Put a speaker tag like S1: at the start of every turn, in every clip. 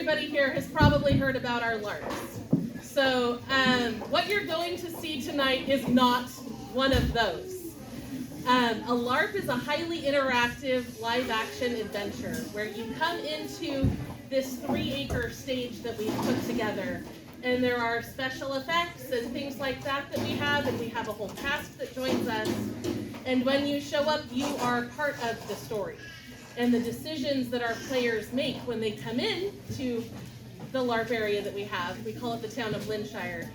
S1: everybody here has probably heard about our LARPs. So what you're going to see tonight is not one of those. A LARP is a highly interactive live-action adventure where you come into this 3-acre stage that we've put together. And there are special effects and things like that we have, and we have a whole cast that joins us. And when you show up, you are part of the story. And the decisions that our players make when they come in to the LARP area that we have, we call it the town of Linshire.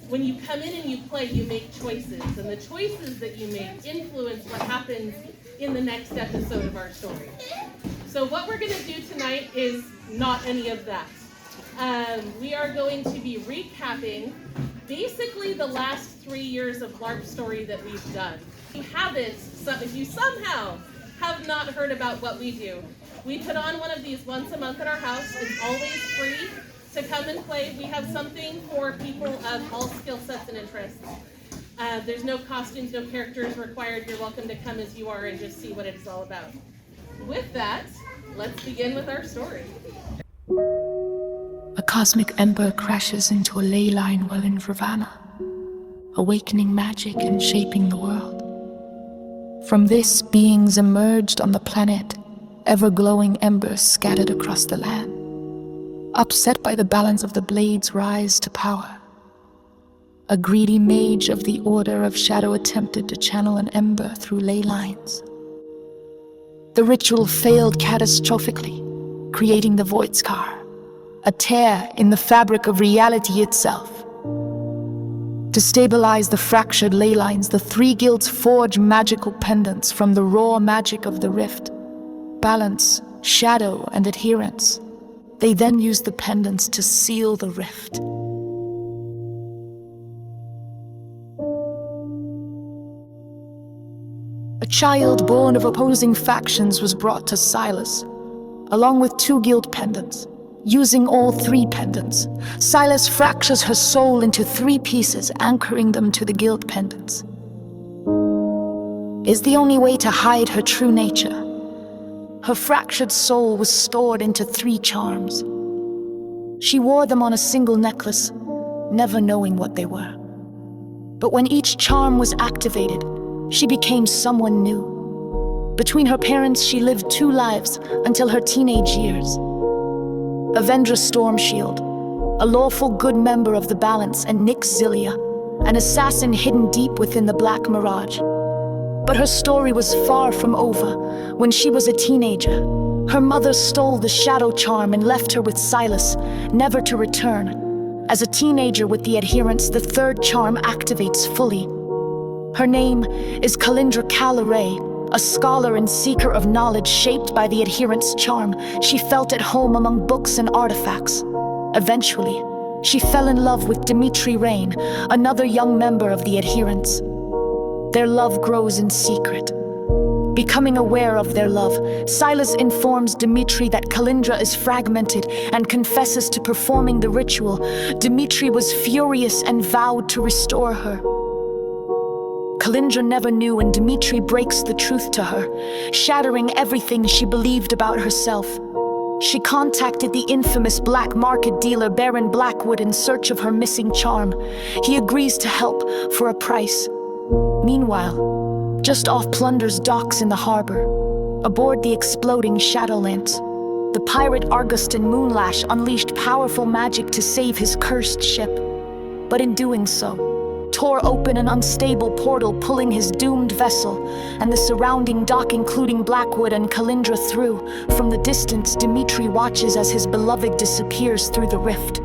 S1: When you come in and you play, you make choices, and the choices that you make influence what happens in the next episode of our story. So what we're going to do tonight is not any of that. We are going to be recapping basically the last 3 years of LARP story that we've done. If you somehow have not heard about what we do, we put on one of these once a month at our house. It's always free to come and play. We have something for people of all skill sets and interests. There's no costumes, no characters required. You're welcome to come as you are and just see what it's all about. With that, let's begin with our story.
S2: A cosmic ember crashes into a ley line well in Ravana, awakening magic and shaping the world. From this, beings emerged on the planet, ever-glowing embers scattered across the land. Upset by the balance of the blades rise to power. A greedy mage of the Order of Shadow attempted to channel an ember through ley lines. The ritual failed catastrophically, creating the Void Scar, a tear in the fabric of reality itself. To stabilize the fractured ley lines, the 3 guilds forge magical pendants from the raw magic of the rift. Balance, shadow, and adherence. They then use the pendants to seal the rift. A child born of opposing factions was brought to Silas, along with 2 guild pendants. Using all 3 pendants, Silas fractures her soul into 3 pieces, anchoring them to the guild pendants. Is the only way to hide her true nature. Her fractured soul was stored into 3 charms. She wore them on a single necklace, never knowing what they were. But when each charm was activated, she became someone new. Between her parents, she lived 2 lives until her teenage years. Avendra Stormshield, a lawful good member of the Balance, and Nyx Zilia, an assassin hidden deep within the Black Mirage. But her story was far from over. When she was a teenager, her mother stole the shadow charm and left her with Silas, never to return. As a teenager with the adherence, the 3rd charm activates fully. Her name is Kalindra Kalaray, a scholar and seeker of knowledge shaped by the adherence charm. She felt at home among books and artifacts. Eventually, she fell in love with Dimitri Rain, another young member of the adherents. Their love grows in secret. Becoming aware of their love, Silas informs Dimitri that Kalindra is fragmented and confesses to performing the ritual. Dimitri was furious and vowed to restore her. Kalindra never knew, and Dimitri breaks the truth to her, shattering everything she believed about herself. She contacted the infamous black market dealer Baron Blackwood in search of her missing charm. He agrees to help for a price. Meanwhile, just off Plunder's docks in the harbor, aboard the exploding Shadowlance, the pirate Argustin Moonlash unleashed powerful magic to save his cursed ship. But in doing so, tore open an unstable portal, pulling his doomed vessel and the surrounding dock, including Blackwood and Kalindra, through. From the distance, Dimitri watches as his beloved disappears through the rift.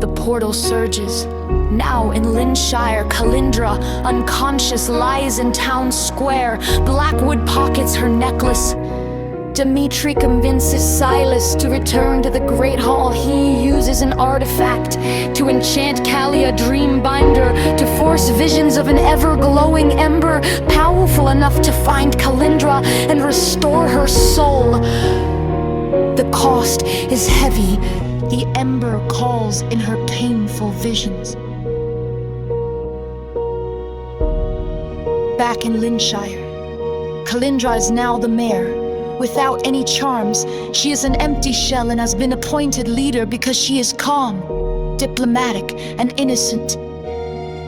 S2: The portal surges. Now in Linshire, Kalindra, unconscious, lies in town square. Blackwood pockets her necklace. Dimitri convinces Silas to return to the Great Hall. He uses an artifact to enchant Kalia Dreambinder to force visions of an ever-glowing ember, powerful enough to find Kalindra and restore her soul. The cost is heavy. The ember calls in her painful visions. Back in Linshire, Kalindra is now the mayor, Without any charms, she is an empty shell and has been appointed leader because she is calm, diplomatic, and innocent.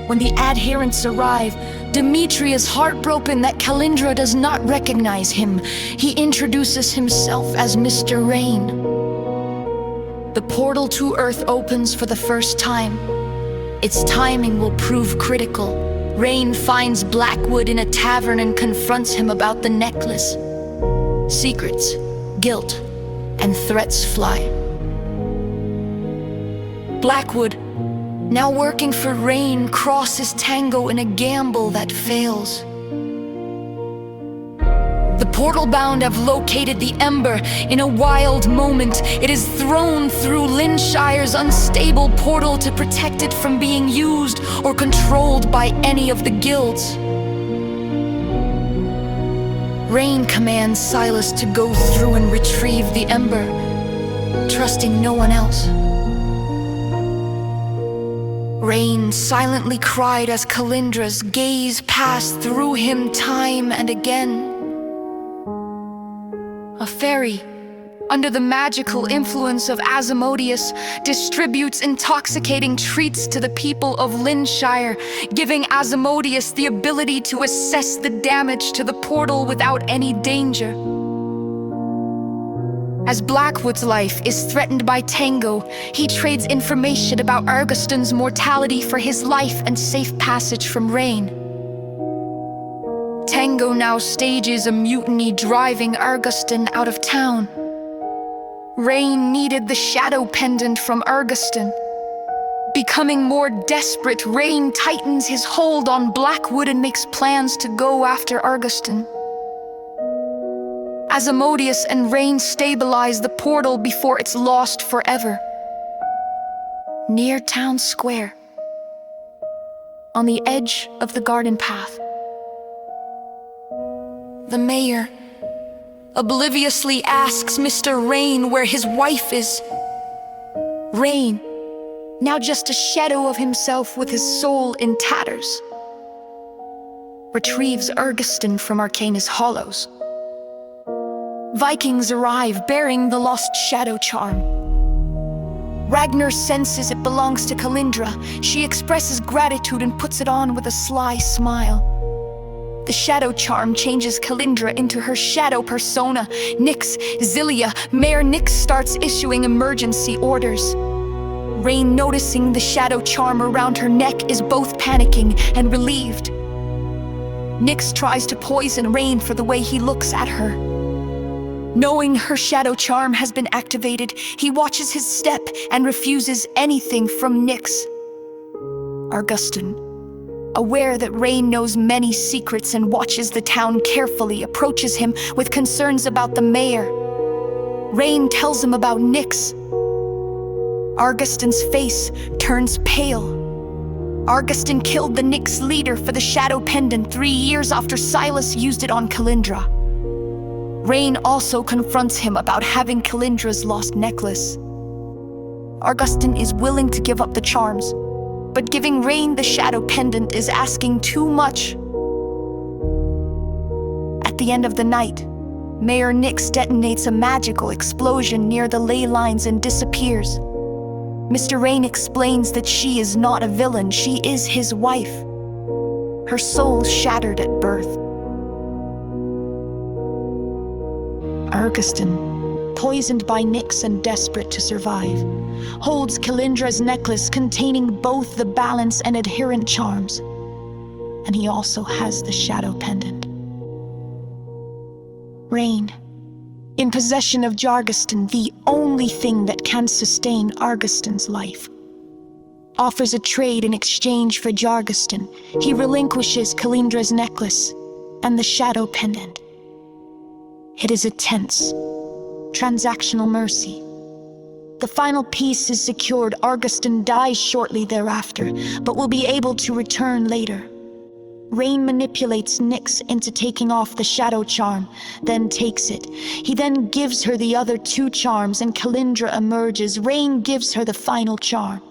S2: When the adherents arrive, Dimitri is heartbroken that Kalindra does not recognize him. He introduces himself as Mr. Rain. The portal to Earth opens for the first time. Its timing will prove critical. Rain finds Blackwood in a tavern and confronts him about the necklace. Secrets, guilt, and threats fly. Blackwood, now working for Rain, crosses Tango in a gamble that fails. The portal-bound have located the Ember. In a wild moment, it is thrown through Linshire's unstable portal to protect it from being used or controlled by any of the guilds. Rain commands Silas to go through and retrieve the Ember, trusting no one else. Rain silently cried as Kalindra's gaze passed through him time and again. A fairy, under the magical influence of Asmodeus, distributes intoxicating treats to the people of Linshire, giving Asmodeus the ability to assess the damage to the portal without any danger. As Blackwood's life is threatened by Tango, he trades information about Argostun's mortality for his life and safe passage from Rain. Tango now stages a mutiny, driving Argostun out of town. Rain needed the shadow pendant from Argostun. Becoming more desperate, Rain tightens his hold on Blackwood and makes plans to go after Argostun. Asmodeus and Rain stabilize the portal before it's lost forever. Near town square, on the edge of the garden path, the mayor obliviously asks Mr. Rain where his wife is. Rain, now just a shadow of himself with his soul in tatters, retrieves Argostun from Arcanus Hollows. Vikings arrive bearing the lost shadow charm. Ragnar senses it belongs to Kalindra. She expresses gratitude and puts it on with a sly smile. The shadow charm changes Kalindra into her shadow persona, Nyx, Zilia. Mayor Nyx starts issuing emergency orders. Rain, noticing the shadow charm around her neck, is both panicking and relieved. Nyx tries to poison Rain for the way he looks at her. Knowing her shadow charm has been activated, he watches his step and refuses anything from Nyx. Argostun, aware that Rain knows many secrets and watches the town carefully, approaches him with concerns about the mayor. Rain tells him about Nyx. Argostun's face turns pale. Argostun killed the Nyx leader for the shadow pendant 3 years after Silas used it on Kalindra. Rain also confronts him about having Kalindra's lost necklace. Argostun is willing to give up the charms, but giving Rain the shadow pendant is asking too much. At the end of the night, Mayor Nyx detonates a magical explosion near the ley lines and disappears. Mr. Rain explains that she is not a villain, she is his wife. Her soul shattered at birth. Argostun, poisoned by Nyx and desperate to survive, holds Kalindra's necklace containing both the balance and adherent charms. And he also has the shadow pendant. Rain, in possession of Jargoston, the only thing that can sustain Argostun's life, offers a trade in exchange for Jargoston. He relinquishes Kalindra's necklace and the shadow pendant. It is a tense, transactional mercy. The final piece is secured. Argostun dies shortly thereafter, but will be able to return later. Rain manipulates Nyx into taking off the shadow charm, then takes it. He then gives her the other 2 charms and Kalindra emerges. Rain gives her the final charm.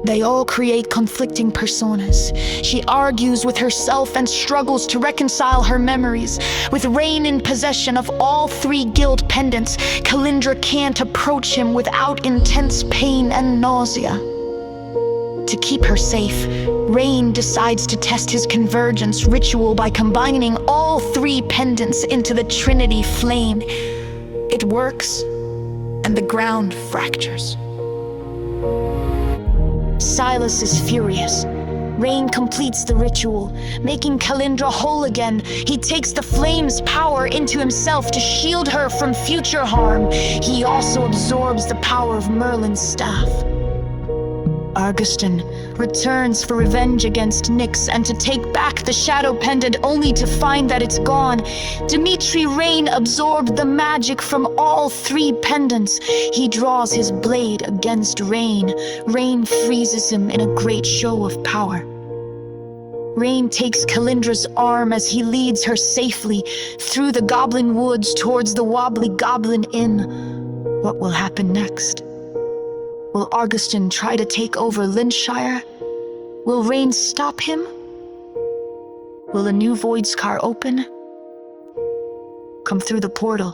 S2: They all create conflicting personas. She argues with herself and struggles to reconcile her memories. With Rain in possession of all 3 guild pendants, Kalindra can't approach him without intense pain and nausea. To keep her safe, Rain decides to test his convergence ritual by combining all 3 pendants into the Trinity flame. It works, and the ground fractures. Silas is furious. Rain completes the ritual, making Kalindra whole again. He takes the flame's power into himself to shield her from future harm. He also absorbs the power of Merlin's staff. Argoston returns for revenge against Nyx and to take back the Shadow Pendant, only to find that it's gone. Dimitri Rain absorbed the magic from all 3 pendants. He draws his blade against Rain. Rain freezes him in a great show of power. Rain takes Kalindra's arm as he leads her safely through the Goblin Woods towards the Wobbly Goblin Inn. What will happen next? Will Argoston try to take over Linshire? Will Rain stop him? Will a new Void Scar open? Come through the portal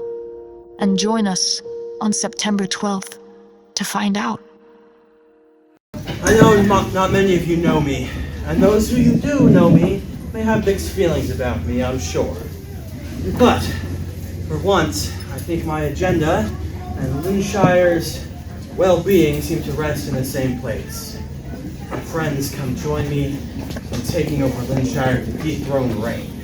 S2: and join us on September 12th to find out.
S3: I know not many of you know me, and those who you do know me may have mixed feelings about me, I'm sure. But, for once, I think my agenda and Linshire's well-being seem to rest in the same place. My friends, come join me in taking over Linshire to dethrone Rain.